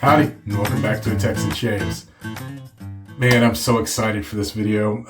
Howdy, and welcome back to Texas Shaves. Man, I'm so excited for this video.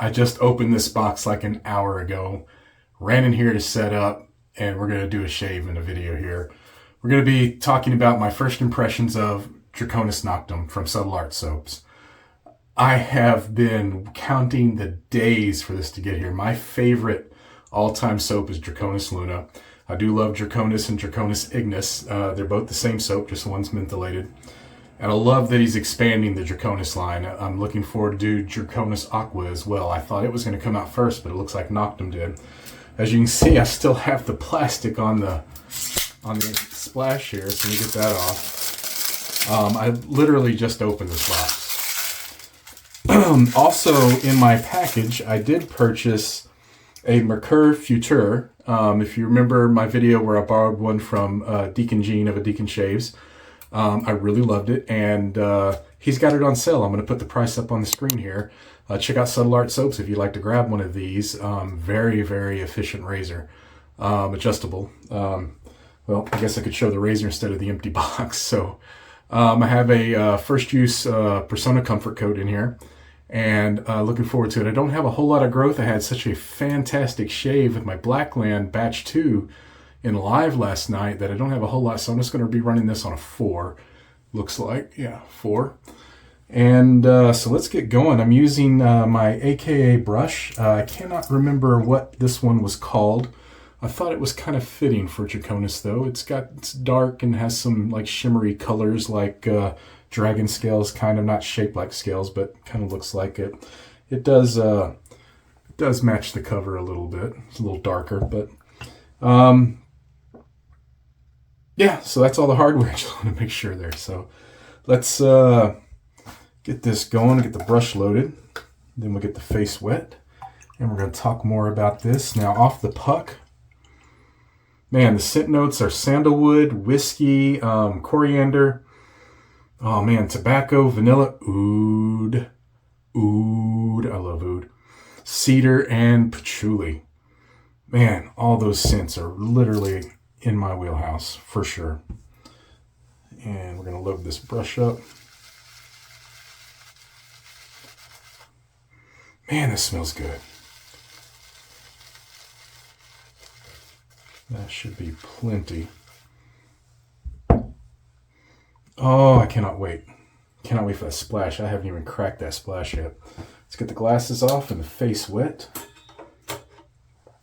I just opened this box like an hour ago, ran in here to set up, and we're going to do a shave in a video here. We're going to be talking about my first impressions of Draconis Noctem from Subtle Art Soaps. I have been counting the days for this to get here. My favorite all-time soap is Draconis Luna. I do love Draconis and Draconis Ignis. They're both the same soap, just one's mentholated. And I love that he's expanding the Draconis line. I'm looking forward to do Draconis Aqua as well. I thought it was going to come out first, but it looks like Noctem did. As you can see, I still have the plastic on the splash here, so let me get that off. I literally just opened this box. Also, in my package, I did purchase a Mercure Futur. If you remember my video where I borrowed one from Deacon Gene of A Deacon Shaves, I really loved it, and he's got it on sale. I'm going to put the price up on the screen here. Check out Subtle Art Soaps if you'd like to grab one of these. Very, very efficient razor. Adjustable. Well, I guess I could show the razor instead of the empty box. So I have a first use Persona Comfort Coat in here, and looking forward to it. I don't have a whole lot of growth. I had such a fantastic shave with my Blackland Batch 2 in live last night that I don't have a whole lot, so I'm just going to be running this on a 4. Looks like, yeah, 4. And so let's get going. I'm using my AKA brush. I cannot remember what this one was called. I thought it was kind of fitting for Draconis though. It's dark and has some like shimmery colors like dragon scales, kind of not shaped like scales, but kind of looks like it. It does match the cover a little bit. It's a little darker, but yeah, so that's all the hardware. I just want to make sure there. So let's get this going, get the brush loaded. Then we'll get the face wet, and we're going to talk more about this. Now, off the puck, man, the scent notes are sandalwood, whiskey, coriander, oh man, tobacco, vanilla, oud, I love oud, cedar, and patchouli. Man, all those scents are literally in my wheelhouse for sure. And we're going to load this brush up. Man, this smells good. That should be plenty. Oh, I cannot wait. Cannot wait for that splash. I haven't even cracked that splash yet. Let's get the glasses off and the face wet.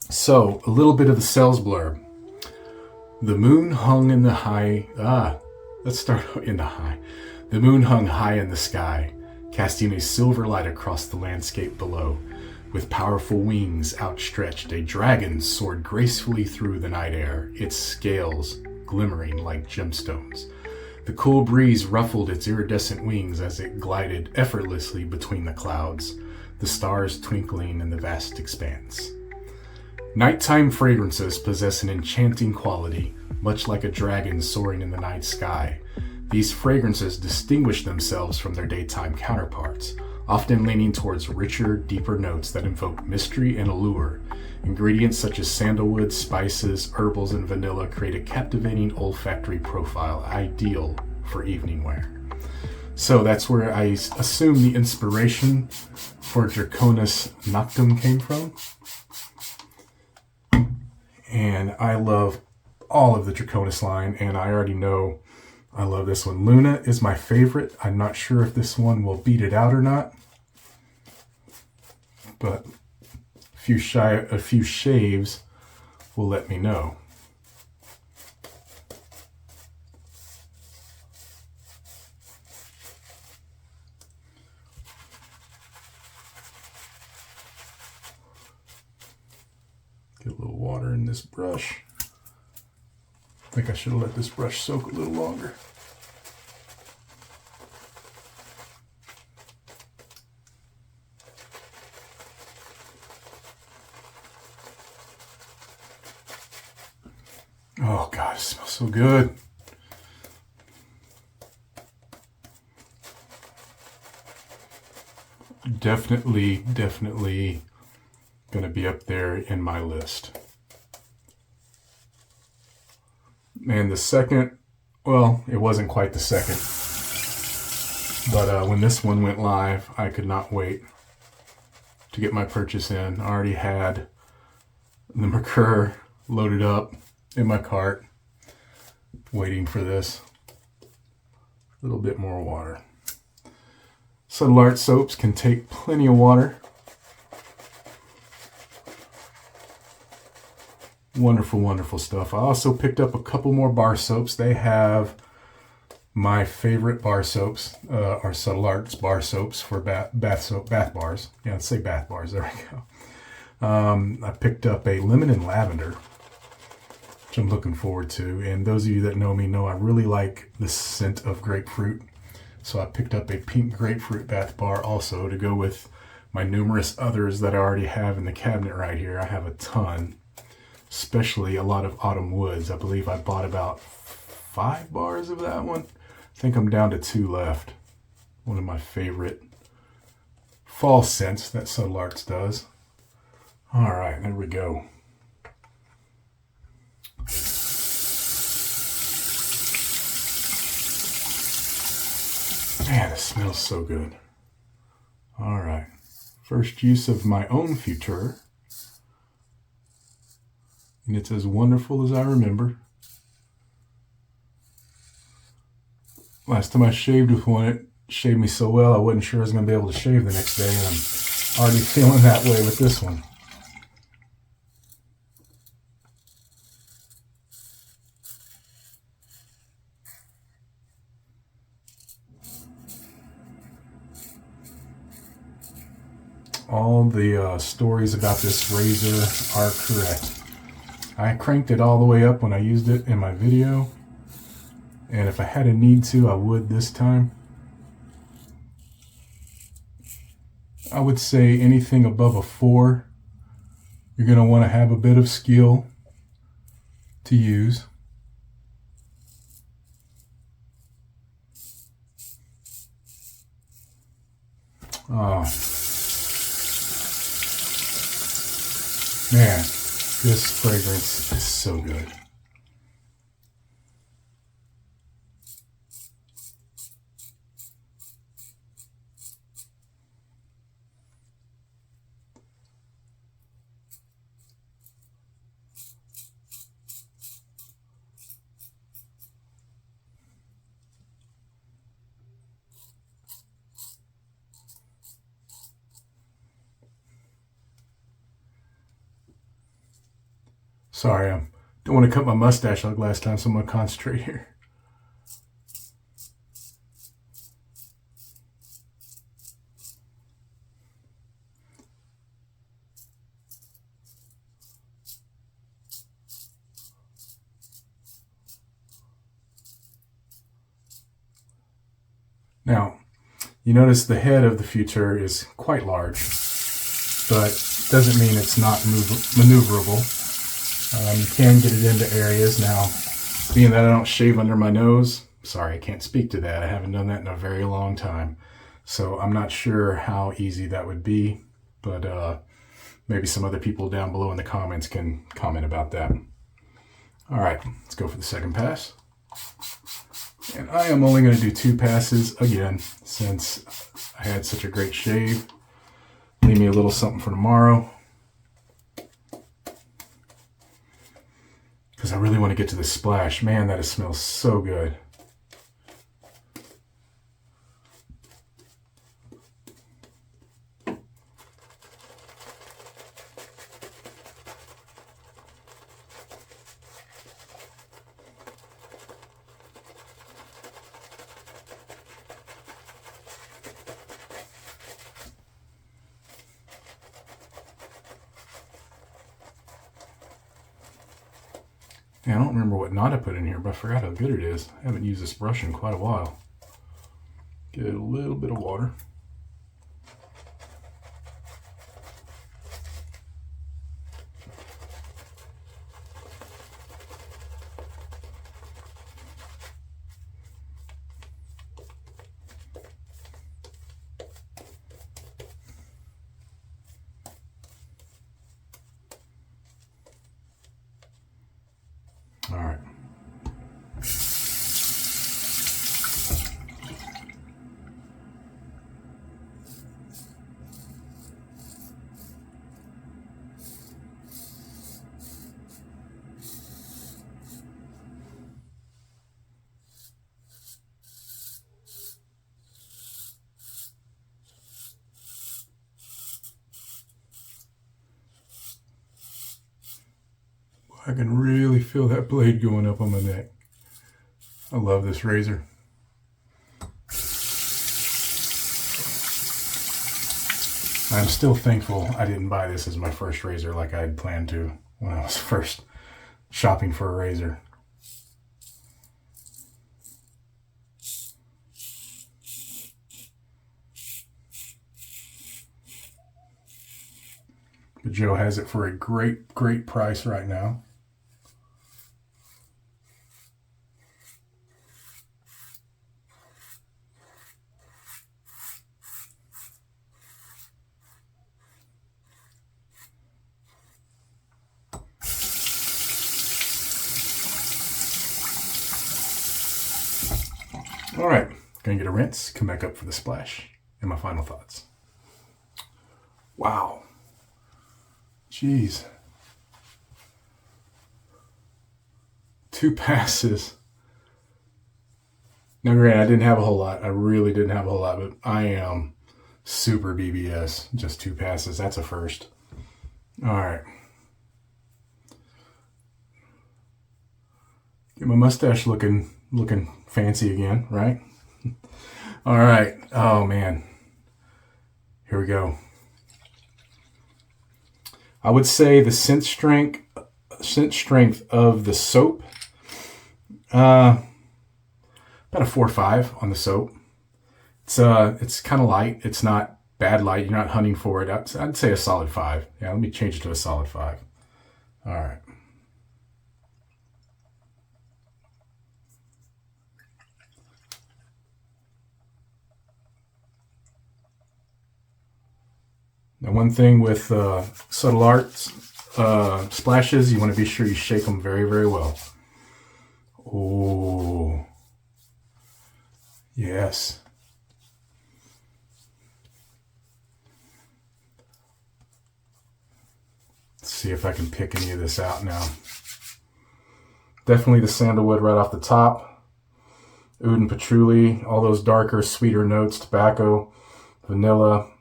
So, a little bit of the sales blurb. The moon hung in the high... let's start in the high. The moon hung high in the sky, casting a silver light across the landscape below. With powerful wings outstretched, a dragon soared gracefully through the night air, its scales glimmering like gemstones. The cool breeze ruffled its iridescent wings as it glided effortlessly between the clouds, the stars twinkling in the vast expanse. Nighttime fragrances possess an enchanting quality, much like a dragon soaring in the night sky. These fragrances distinguish themselves from their daytime counterparts, often leaning towards richer, deeper notes that invoke mystery and allure. Ingredients such as sandalwood, spices, herbals, and vanilla create a captivating olfactory profile ideal for evening wear. So that's where I assume the inspiration for Draconis Noctem came from. And I love all of the Draconis line, and I already know I love this one. Luna is my favorite. I'm not sure if this one will beat it out or not, but a few shaves will let me know. Get a little water in this brush. I think I should have let this brush soak a little longer. Oh God, it smells so good. Definitely gonna be up there in my list. And the second, well, it wasn't quite the second. But when this one went live, I could not wait to get my purchase in. I already had the Mercur loaded up in my cart, waiting for this. A little bit more water. Subtle Art soaps can take plenty of water. Wonderful, wonderful stuff. I also picked up a couple more bar soaps. They have my favorite bar soaps, are Subtle Art's bar soaps for bath bars. Yeah, let's say bath bars. There we go. I picked up a lemon and lavender, which I'm looking forward to. And those of you that know me know I really like the scent of grapefruit. So I picked up a pink grapefruit bath bar also to go with my numerous others that I already have in the cabinet right here. I have a ton, especially a lot of autumn woods. I believe I bought about 5 bars of that one. I think I'm down to 2 left. One of my favorite fall scents that Subtle Arts does. All right, there we go. Man, it smells so good. All right, first use of my own Futur. And it's as wonderful as I remember. Last time I shaved with one, it shaved me so well I wasn't sure I was going to be able to shave the next day. And I'm already feeling that way with this one. All the stories about this razor are correct. I cranked it all the way up when I used it in my video. And if I had a need to, I would this time. I would say anything above a 4, you're going to want to have a bit of skill to use. Oh, man, this fragrance is so good. Sorry, I don't want to cut my mustache like last time, so I'm going to concentrate here. Now, you notice the head of the Futur is quite large, but doesn't mean it's not maneuverable. You can get it into areas. Now, being that I don't shave under my nose, sorry, I can't speak to that. I haven't done that in a very long time. So I'm not sure how easy that would be, but maybe some other people down below in the comments can comment about that. All right, let's go for the second pass. And I am only going to do 2 passes again, since I had such a great shave. Leave me a little something for tomorrow, because I really want to get to this splash. Man, that smells so good. Yeah, I don't remember what knot I put in here, but I forgot how good it is. I haven't used this brush in quite a while. Get a little bit of water. All right. I can really feel that blade going up on my neck. I love this razor. I'm still thankful I didn't buy this as my first razor like I had planned to when I was first shopping for a razor. But Joe has it for a great price right now. All right, gonna get a rinse, come back up for the splash, and my final thoughts. Wow. Jeez. 2 passes. Now granted, I didn't have a whole lot. I really didn't have a whole lot, but I am super BBS. Just 2 passes, that's a first. All right. Get my mustache looking fancy again, right? All right. Oh man. Here we go. I would say the scent strength of the soap, about a 4 or 5 on the soap. It's kind of light. It's not bad light. You're not hunting for it. I'd say a solid 5. Yeah, let me change it to a solid 5. All right. Now, one thing with subtle arts splashes, you want to be sure you shake them very well. Oh, yes. Let's see if I can pick any of this out now. Definitely the sandalwood right off the top. Oud and patchouli, all those darker, sweeter notes, tobacco, vanilla.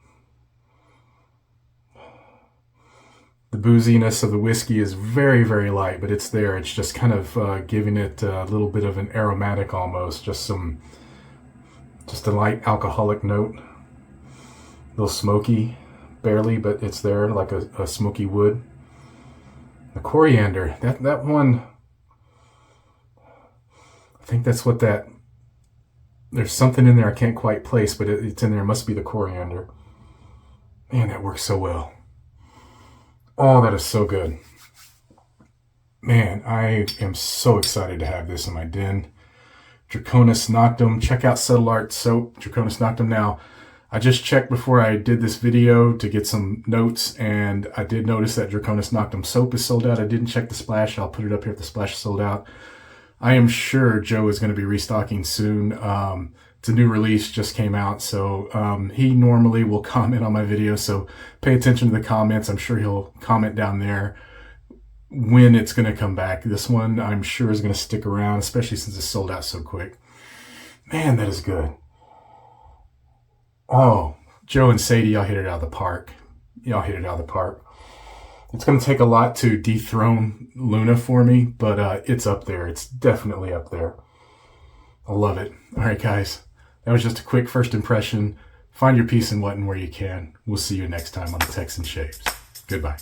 The booziness of the whiskey is very light, but it's there. It's just kind of giving it a little bit of an aromatic almost. Just a light alcoholic note. A little smoky, barely, but it's there, like a smoky wood. The coriander, that one, I think that's what that, there's something in there I can't quite place, but it's in there. It must be the coriander. Man, that works so well. Oh, that is so good. Man, I am so excited to have this in my den. Draconis Noctem. Check out Subtle Art Soap, Draconis Noctem. Now, I just checked before I did this video to get some notes, and I did notice that Draconis Noctem soap is sold out. I didn't check the splash. I'll put it up here if the splash is sold out. I am sure Joe is going to be restocking soon. It's a new release, just came out, so he normally will comment on my videos, so pay attention to the comments. I'm sure he'll comment down there when it's going to come back. This one I'm sure is going to stick around, especially since it's sold out so quick. Man, that is good. Oh, Joe and Sadie, y'all hit it out of the park. Y'all hit it out of the park. It's going to take a lot to dethrone Luna for me, but it's up there. It's definitely up there. I love it. All right, guys. That was just a quick first impression. Find your peace in what and where you can. We'll see you next time on the Texan Shaves. Goodbye.